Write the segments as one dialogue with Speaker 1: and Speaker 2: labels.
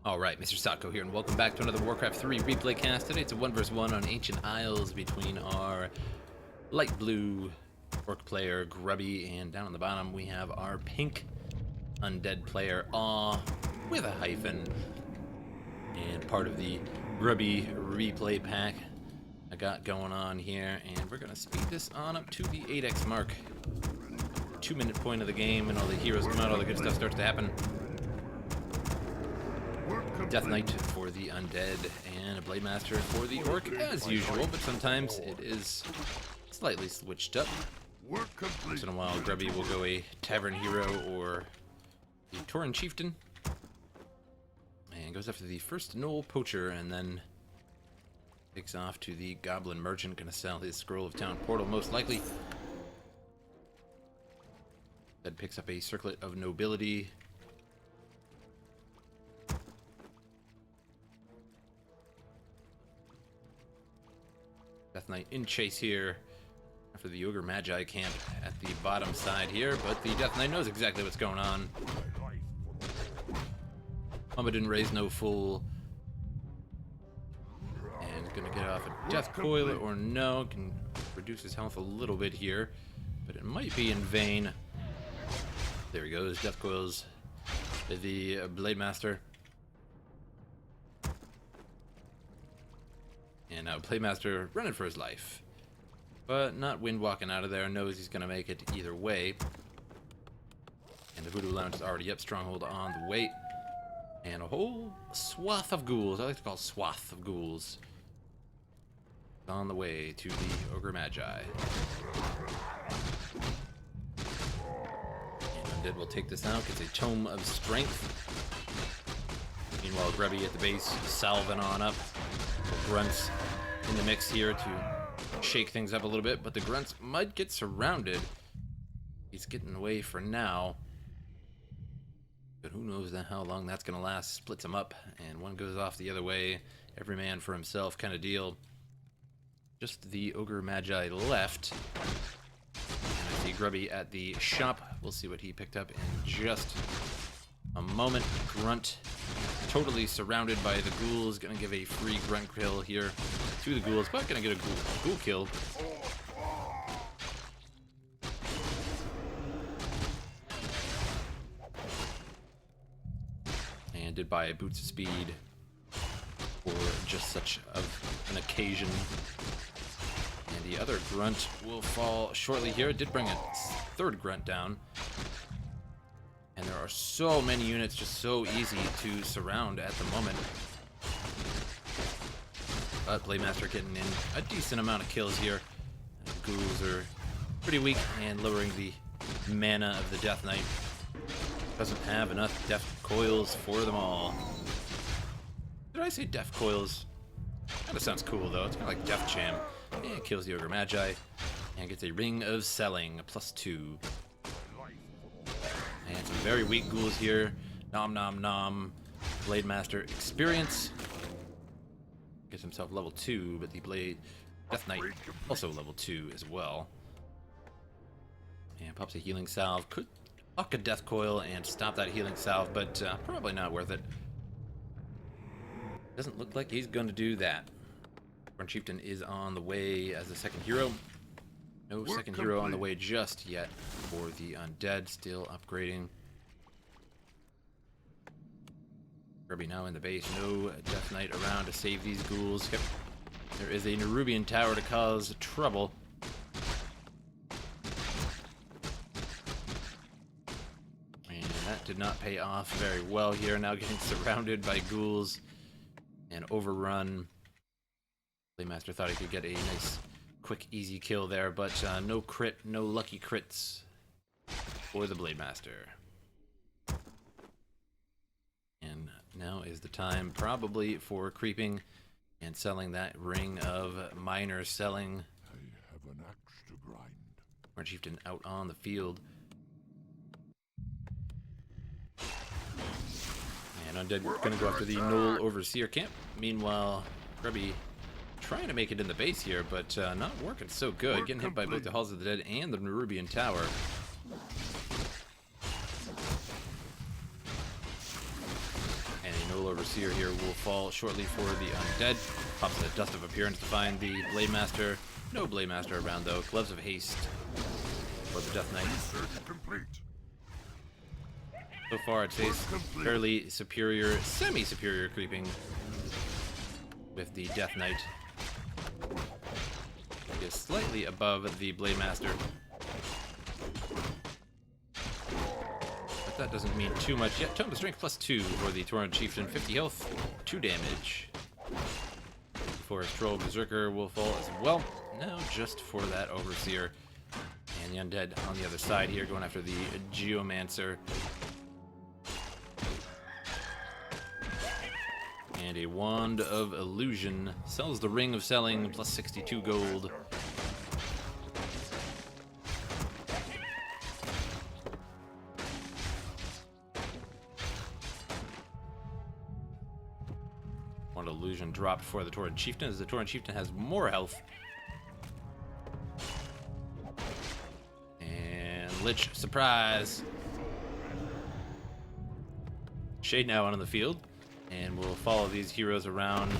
Speaker 1: Alright, MrSotko here, and welcome back to another Warcraft 3 replay cast. Today it's a 1 vs 1 on Ancient Isles between our light blue orc player, Grubby, and down on the bottom we have our pink undead player, Aw, with a hyphen. And part of the Grubby replay pack I got going on here, and we're going to speed this on up to the 8x mark. 2-minute point of the game, and all the heroes come out, all the good stuff starts to happen. Death Knight for the undead, and a Blade Master for the orc, as usual, but sometimes it is slightly switched up. Once in a while, Grubby will go a Tavern Hero or the Tauren Chieftain, and goes after the first Knoll Poacher, and then takes off to the Goblin Merchant, gonna sell his Scroll of Town Portal, most likely. That picks up a Circlet of Nobility. Death Knight in chase here after the Ogre Magi camp at the bottom side here, but the Death Knight knows exactly what's going on. Mama didn't raise no fool. And gonna get off a Death Coil or no, can reduce his health a little bit here, but it might be in vain. There he goes, Death Coils the Blade Master. And now Playmaster running for his life, but not wind walking out of there, knows he's gonna make it either way. And the Voodoo Lounge is already up, Stronghold on the way, and a whole swath of ghouls, I like to call swath of ghouls, on the way to the Ogre Magi. And Undead will take this out, gets a Tome of Strength. Meanwhile, Grubby at the base, salving on up. Grunts in the mix here to shake things up a little bit, but the Grunts might get surrounded. He's getting away for now, but who knows how long that's gonna last. Splits them up, and one goes off the other way. Every man for himself kind of deal. Just the Ogre Magi left. And I see Grubby at the shop. We'll see what he picked up in just a moment. Grunt totally surrounded by the ghouls, gonna give a free grunt kill here to the ghouls, but gonna get a ghoul kill. And did buy boots of speed for just such of an occasion. And the other grunt will fall shortly here. It did bring a third grunt down. And there are so many units, just so easy to surround at the moment. But Blademaster getting in a decent amount of kills here. The ghouls are pretty weak, and lowering the mana of the Death Knight. Doesn't have enough Death Coils for them all. Did I say Death Coils? Kinda sounds cool though, it's kinda like Death Jam. And kills the Ogre Magi, and gets a Ring of Selling, a +2. And some very weak ghouls here. Nom nom nom. Blade Master experience. Gets himself level 2, but the Death Knight also level 2 as well. And pops a healing salve. Could huck a Death Coil and stop that healing salve, but probably not worth it. Doesn't look like he's going to do that. Tauren Chieftain is on the way as the second hero. No second hero on the way just yet for the undead, still upgrading. Grubby now in the base, no Death Knight around to save these ghouls. Yep. There is a Nerubian tower to cause trouble. And that did not pay off very well here, now getting surrounded by ghouls and overrun. Playmaster thought he could get a nice quick, easy kill there, but no crit, no lucky crits for the Blade Master. And now is the time, probably, for creeping and selling that Ring of Minor Selling.
Speaker 2: I have an axe to grind.
Speaker 1: Tauren Chieftain out on the field. And Undead gonna go after the Knoll Overseer camp. Meanwhile, Grubby trying to make it in the base here, but not working so good. Getting hit by both the Halls of the Dead and the Nerubian Tower. And a Knoll Overseer here will fall shortly for the Undead. Pops a Dust of Appearance to find the Blade Master. No Blade Master around though. Gloves of Haste for the Death Knight. So far, I'd say fairly superior, semi-superior creeping with the Death Knight. He is slightly above the Blade Master. But that doesn't mean too much yet. Tome of Strength +2 for the Tauren Chieftain. 50 health, 2 damage. Forest Troll Berserker will fall as well. Now just for that Overseer. And the Undead on the other side here, going after the Geomancer. And a Wand of Illusion. Sells the Ring of Selling, +62 gold. Wand of Illusion dropped for the Tauren Chieftain, as the Tauren Chieftain has more health. And Lich, surprise! Shade now out on the field. And we'll follow these heroes around.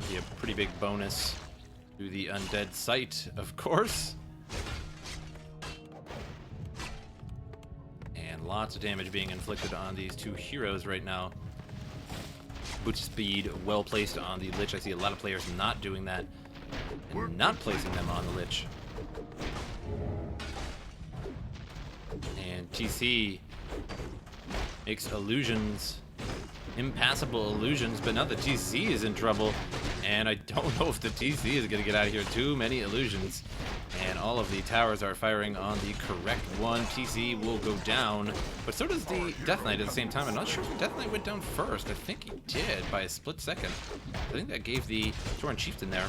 Speaker 1: Be a pretty big bonus to the Undead Sight, of course. And lots of damage being inflicted on these two heroes right now. Boot speed well placed on the Lich. I see a lot of players not doing that and not placing them on the Lich. And TC makes illusions. Impassable illusions, but now the TC is in trouble, and I don't know if the TC is going to get out of here. Too many illusions, and all of the towers are firing on the correct one. TC will go down, but so does the Death Knight at the same time. I'm not sure if the Death Knight went down first. I think he did by a split second. I think that gave the Tauren Chieftain there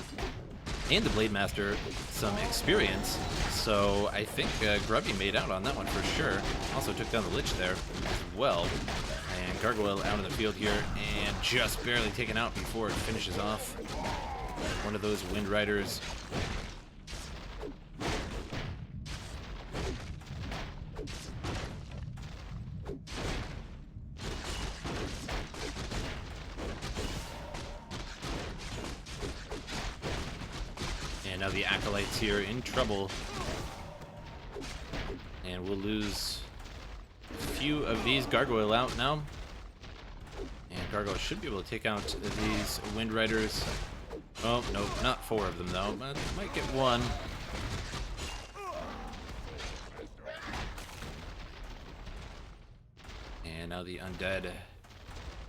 Speaker 1: and the Blade Master some experience, so I think Grubby made out on that one for sure. Also took down the Lich there as well. And Gargoyle out in the field here, and just barely taken out before it finishes off one of those Wind Riders. And now the Acolytes here in trouble. And we'll lose a few of these. Gargoyle out now. And Gargoyle should be able to take out these Wind Riders. Oh, no, not 4 of them though, but might get 1. And now the Undead,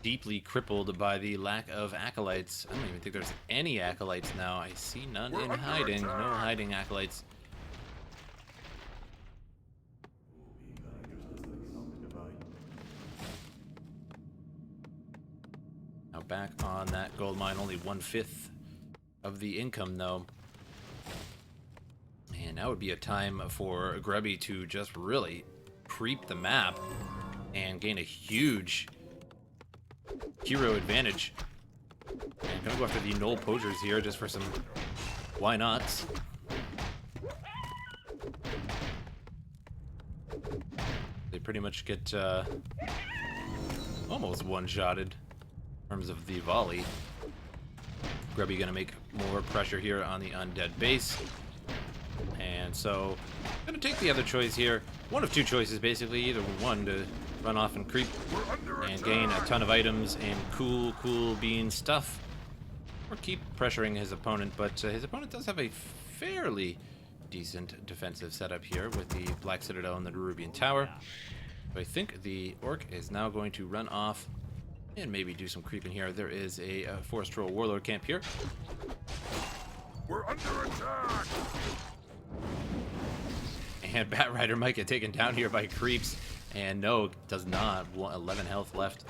Speaker 1: deeply crippled by the lack of Acolytes. I don't even think there's any Acolytes now. I see none in hiding. No hiding Acolytes. Now back on that gold mine, only 1/5 of the income though. And now would be a time for Grubby to just really creep the map and gain a huge hero advantage. And gonna go after the Null Posers here just for some why nots. They pretty much get almost one-shotted in terms of the volley. Grubby gonna make more pressure here on the Undead base. And so, gonna take the other choice here. One of 2 choices, basically. Either one to run off and creep and gain a ton of items and cool bean stuff, or keep pressuring his opponent. But his opponent does have a fairly decent defensive setup here with the Black Citadel and the Nerubian Tower. So I think the Orc is now going to run off and maybe do some creeping here. There is a Forest Troll Warlord camp here.
Speaker 2: We're under attack!
Speaker 1: And Bat Rider might get taken down here by creeps. And no, does not. 11 health left.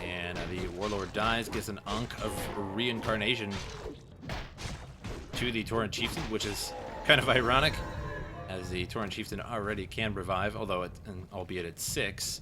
Speaker 1: And the Warlord dies, gets an Ankh of Reincarnation to the Tauren Chieftain, which is kind of ironic, as the Tauren Chieftain already can revive, although albeit at 6.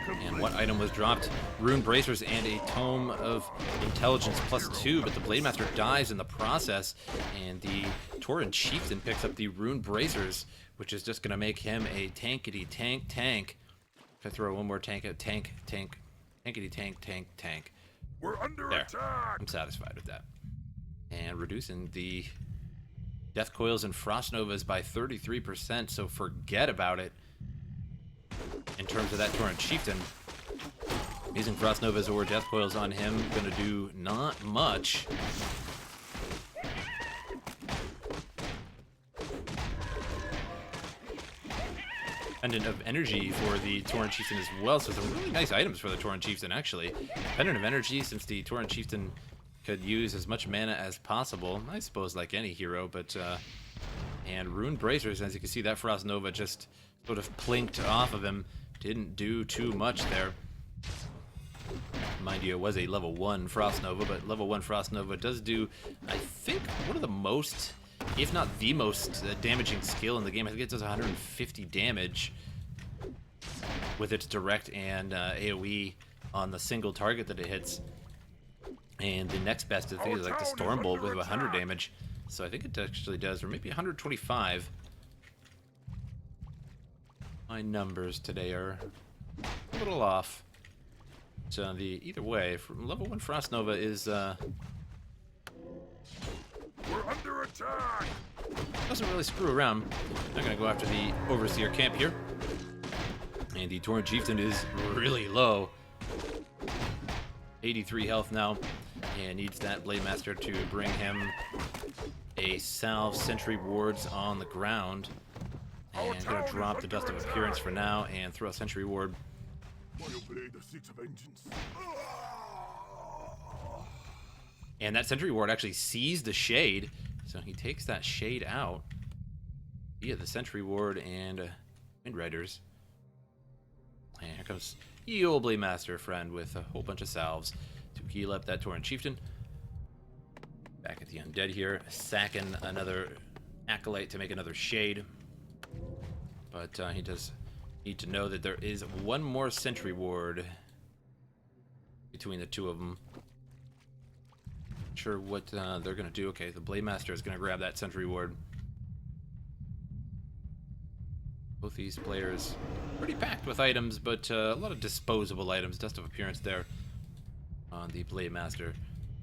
Speaker 1: And what item was dropped? Rune Bracers and a Tome of Intelligence +2, but the Blade Master dies in the process, and the Tauren Chieftain picks up the Rune Bracers, which is just going to make him a tankety-tank. If I throw one more tank at tankety-tank.
Speaker 2: We're under
Speaker 1: There.
Speaker 2: attack.
Speaker 1: I'm satisfied with that. And reducing the Death Coils and Frost Novas by 33%, so forget about it. In terms of that Tauren Chieftain, using Frost Novas or Death Coils on him, gonna do not much. Pendant of Energy for the Tauren Chieftain as well, so some really nice items for the Tauren Chieftain, actually. Pendant of Energy, since the Tauren Chieftain could use as much mana as possible, I suppose like any hero, but and Rune Bracers, as you can see, that Frost Nova just sort of plinked off of him, didn't do too much there. Mind you, it was a level 1 Frost Nova, but level 1 Frost Nova does do, I think, one of the most, if not the most, damaging skill in the game. I think it does 150 damage with its direct and AoE on the single target that it hits. And the next best, I think, is like the Stormbolt with 100 damage. So I think it actually does, or maybe 125. My numbers today are a little off. So either way, level 1 Frost Nova is
Speaker 2: We're under attack.
Speaker 1: doesn't really screw around. I'm gonna go after the Overseer camp here. And the Tauren Chieftain is really low. 83 health now. And needs that Blade Master to bring him a salve sentry wards on the ground. And I'm gonna drop the Dust of Appearance for now and throw a sentry ward. And that sentry ward actually sees the shade, so he takes that shade out via the sentry ward and Wind Riders. And here comes the old Blade Master friend with a whole bunch of salves to heal up that Tauren Chieftain. Back at the Undead here, sacking another Acolyte to make another shade. But he does need to know that there is one more sentry ward between the two of them. Not sure what they're going to do. Okay, the Blade Master is going to grab that sentry ward. Both these players pretty packed with items, but a lot of disposable items. Dust of Appearance there on the Blade Master.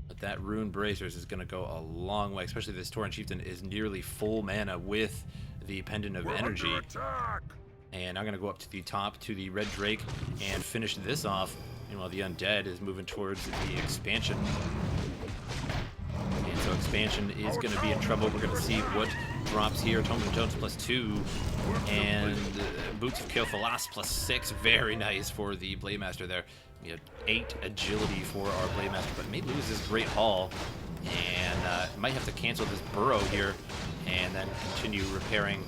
Speaker 1: But that Rune Bracers is going to go a long way, especially this Tauren Chieftain is nearly full mana with the Pendant of Energy. And I'm going to go up to the top to the Red Drake and finish this off. Meanwhile, the Undead is moving towards the expansion. And so expansion is going to be in trouble. We're going to see what drops here. Tome of Intelligence +2 and Boots of Keofalas +6. Very nice for the Blade Master there. We have 8 agility for our Blade Master, but may lose this Great Hall. And might have to cancel this burrow here and then continue repairing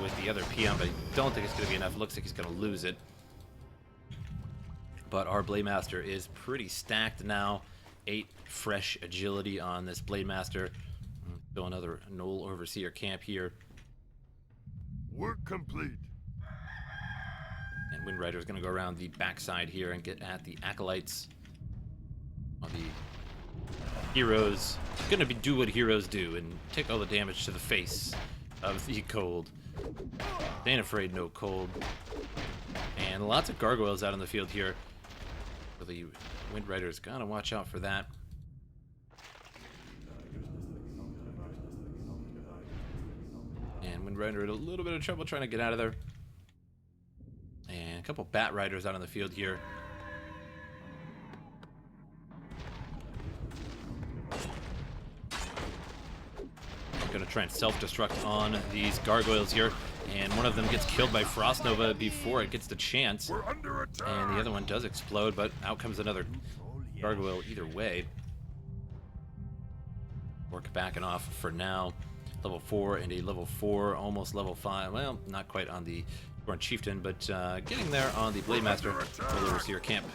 Speaker 1: with the other peon, but I don't think it's going to be enough. Looks like he's going to lose it. But our Blade Master is pretty stacked now. 8 fresh agility on this Blade Master. Still another Knoll Overseer camp here.
Speaker 2: Work complete.
Speaker 1: And Wind Rider is going to go around the backside here and get at the Acolytes. While the heroes going to do what heroes do and take all the damage to the face of the cold. They ain't afraid no cold. And lots of gargoyles out on the field here. So the Wind Rider's got to watch out for that. And Wind Rider in a little bit of trouble trying to get out of there. And a couple Bat Riders out on the field here. I'm going to try and self-destruct on these gargoyles here. And one of them gets killed by Frost Nova before it gets the chance.
Speaker 2: We're under attack.
Speaker 1: And the other one does explode, but out comes another gargoyle either way. Orc backing off for now. Level 4 and a level 4, almost level 5. Well, not quite on the Tauren Chieftain, but getting there on the Blade Master. Will Overseer camp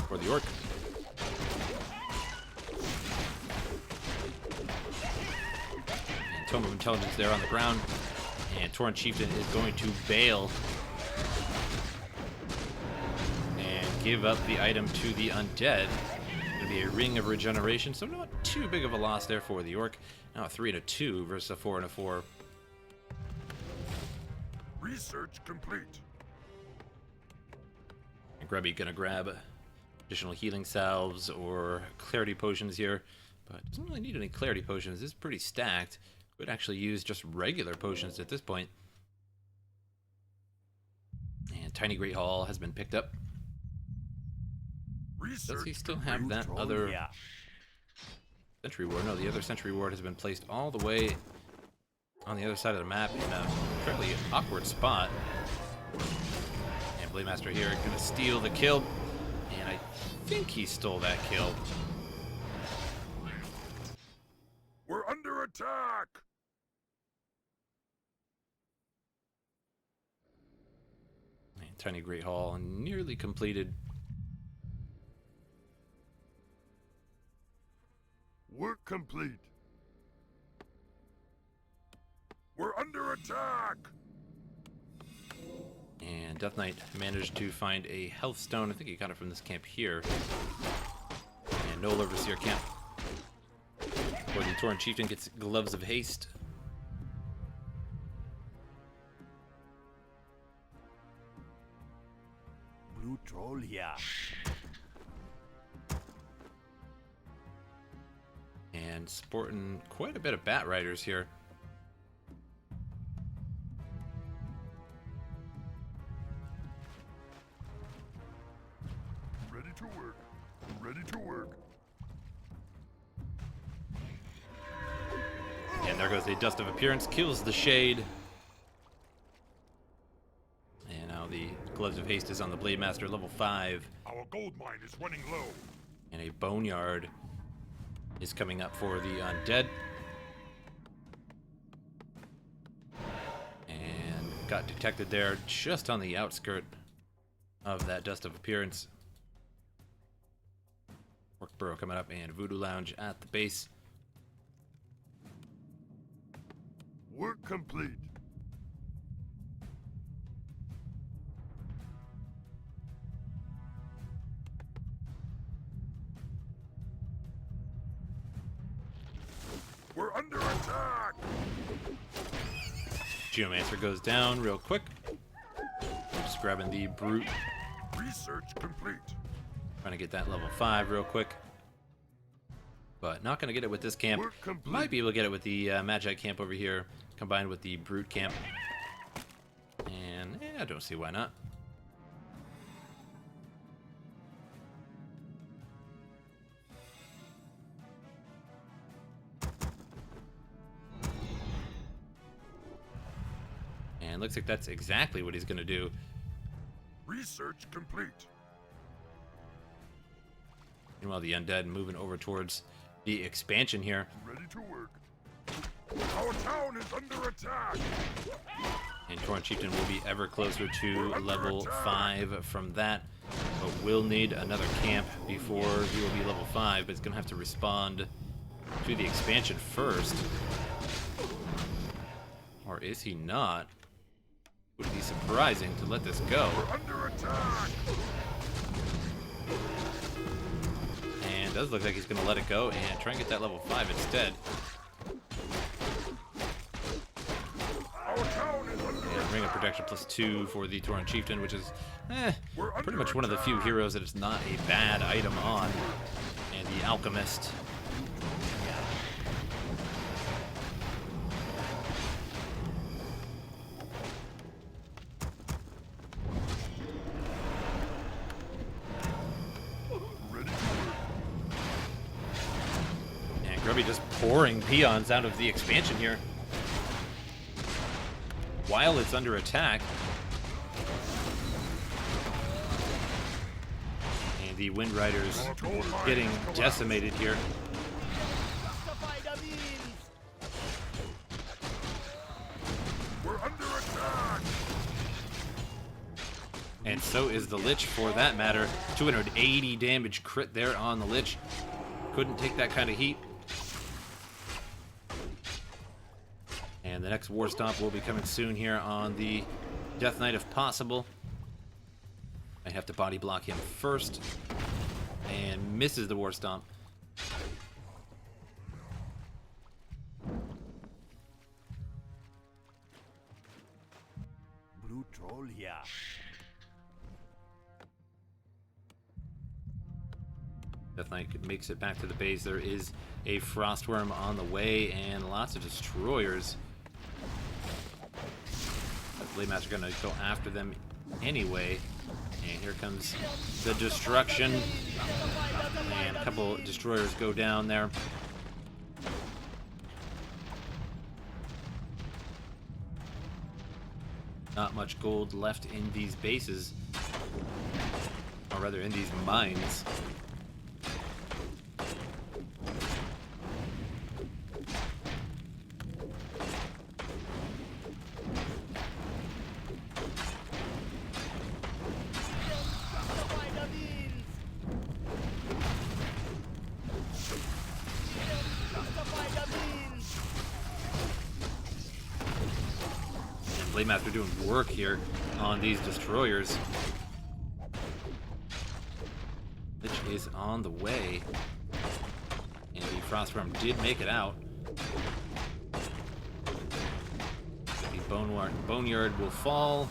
Speaker 1: for the Orc. And Tome of Intelligence there on the ground. And Tauren Chieftain is going to bail. give up the item to the undead. It'll be a ring of regeneration, so not too big of a loss there for the orc. Now a 3 and a 2 versus a 4 and a 4.
Speaker 2: Research complete.
Speaker 1: And Grubby gonna grab additional healing salves or clarity potions here, but doesn't really need any clarity potions. This is pretty stacked. Could actually use just regular potions at this point. And Tiny Great Hall has been picked up. Does he still have that other sentry ward? No, the other sentry ward has been placed all the way on the other side of the map in a fairly awkward spot. And Blademaster here gonna steal the kill. And I think he stole that kill.
Speaker 2: We're under attack.
Speaker 1: And Tiny Great Hall nearly completed.
Speaker 2: Work complete. We're under attack.
Speaker 1: And Death Knight managed to find a health stone. I think he got it from this camp here. And no Overseer camp. Where the Tauren Chieftain gets Gloves of Haste.
Speaker 3: Blue troll here.
Speaker 1: And sporting quite a bit of Bat Riders here.
Speaker 2: Ready to work. Ready to work.
Speaker 1: And there goes a Dust of Appearance, kills the Shade. And now the Gloves of Haste is on the Blademaster, level 5.
Speaker 2: Our gold mine is running low.
Speaker 1: And a Boneyard is coming up for the undead. And got detected there just on the outskirt of that Dust of Appearance. Orc Burrow coming up and Voodoo Lounge at the base.
Speaker 2: Work complete. We're under attack.
Speaker 1: Geomancer goes down real quick. Just grabbing the Brute.
Speaker 2: Research complete.
Speaker 1: Trying to get that level 5 real quick. But not going to get it with this camp.
Speaker 2: Work complete.
Speaker 1: Might be able to get it with the Magi camp over here, combined with the Brute camp. And I don't see why not. And looks like that's exactly what he's going to do.
Speaker 2: Research complete.
Speaker 1: Meanwhile, the undead moving over towards the expansion here.
Speaker 2: Ready to work. Our town is under attack.
Speaker 1: And Tauren Chieftain will be ever closer to level 5 from that. But will need another camp before he will be level 5. But he's going to have to respond to the expansion first. Or is he not? Would be surprising to let this go.
Speaker 2: We're under attack.
Speaker 1: And it does look like he's going to let it go and try and get that level 5 instead.
Speaker 2: Our town is under
Speaker 1: And Ring of Protection +2 for the Tauren Chieftain, which is pretty much one of the few heroes that it's not a bad item on. And the Alchemist.
Speaker 2: ready to work.
Speaker 1: And Grubby just pouring peons out of the expansion here. While it's under attack. And the Wind Riders getting decimated here.
Speaker 2: We're under attack.
Speaker 1: And so is the Lich for that matter. 280 damage crit there on the Lich. Couldn't take that kind of heat. And the next War Stomp will be coming soon here on the Death Knight if possible. I have to body block him first. And misses the War Stomp.
Speaker 3: Blue troll here.
Speaker 1: Death Knight makes it back to the base. There is a Frostworm on the way and lots of destroyers. Blade Master gonna go after them anyway. And here comes the destruction. And a couple destroyers go down there. Not much gold left in these bases. Or rather, in these mines. Blade Master doing work here on these destroyers. Lich is on the way. And the Frostworm did make it out. The Boneyard will fall.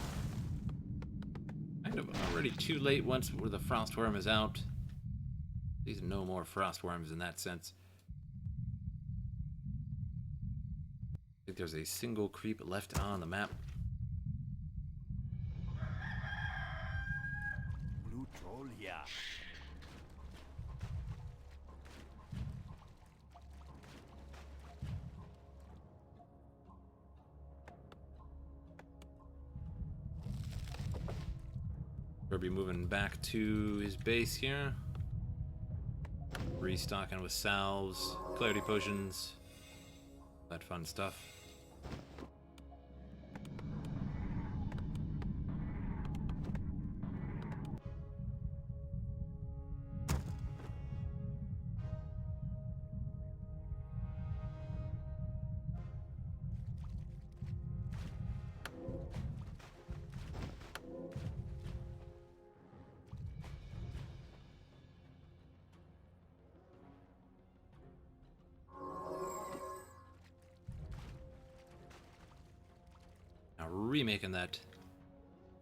Speaker 1: Kind of already too late once the Frostworm is out. These are no more Frostworms in that sense. I think there's a single creep left on the map.
Speaker 3: Blue troll here.
Speaker 1: Grubby moving back to his base here. Restocking with salves, clarity potions, that fun stuff. Now remaking that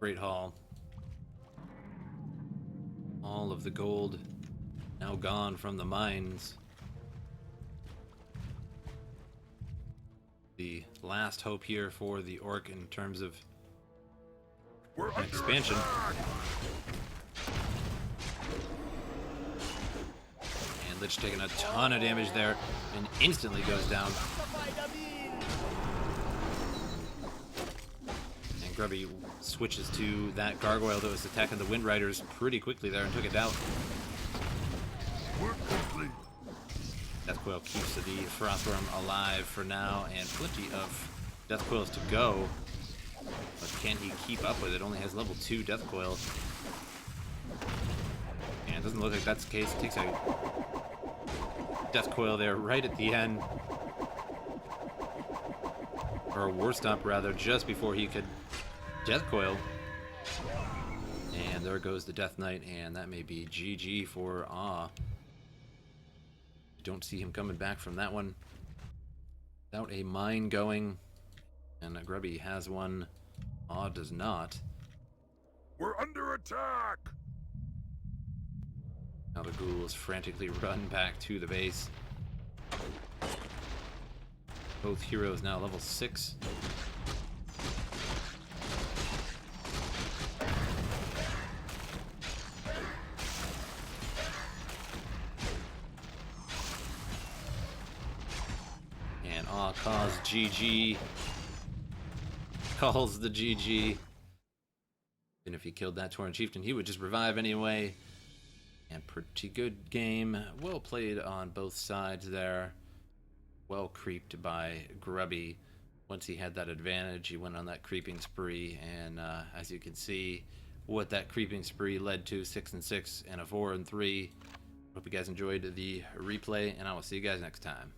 Speaker 1: Great Hall. All of the gold now gone from the mines. The last hope here for the Orc in terms of an expansion. And Lich taking a ton of damage there and instantly goes down. And Grubby switches to that gargoyle that was attacking the Wind Riders pretty quickly there and took it out.
Speaker 2: Work complete.
Speaker 1: Death Coil keeps the Frostworm alive for now, and plenty of Death Coils to go. But can he keep up with it? Only has level 2 Death Coil. And it doesn't look like that's the case. It takes a Death Coil there right at the end. Or a War Stomp, rather, just before he could Death Coil. And there goes the Death Knight, and that may be GG for Awe. Don't see him coming back from that one without a mine going. And Grubby has one. Awe does not.
Speaker 2: We're under attack.
Speaker 1: Now the ghouls frantically run back to the base. Both heroes now level 6. And Awe calls GG. Calls the GG. And if he killed that Tauren Chieftain, he would just revive anyway. And pretty good game. Well played on both sides there. Well creeped by Grubby. Once he had that advantage, he went on that creeping spree. And as you can see, what that creeping spree led to, 6-6 and a 4-3. Hope you guys enjoyed the replay, and I will see you guys next time.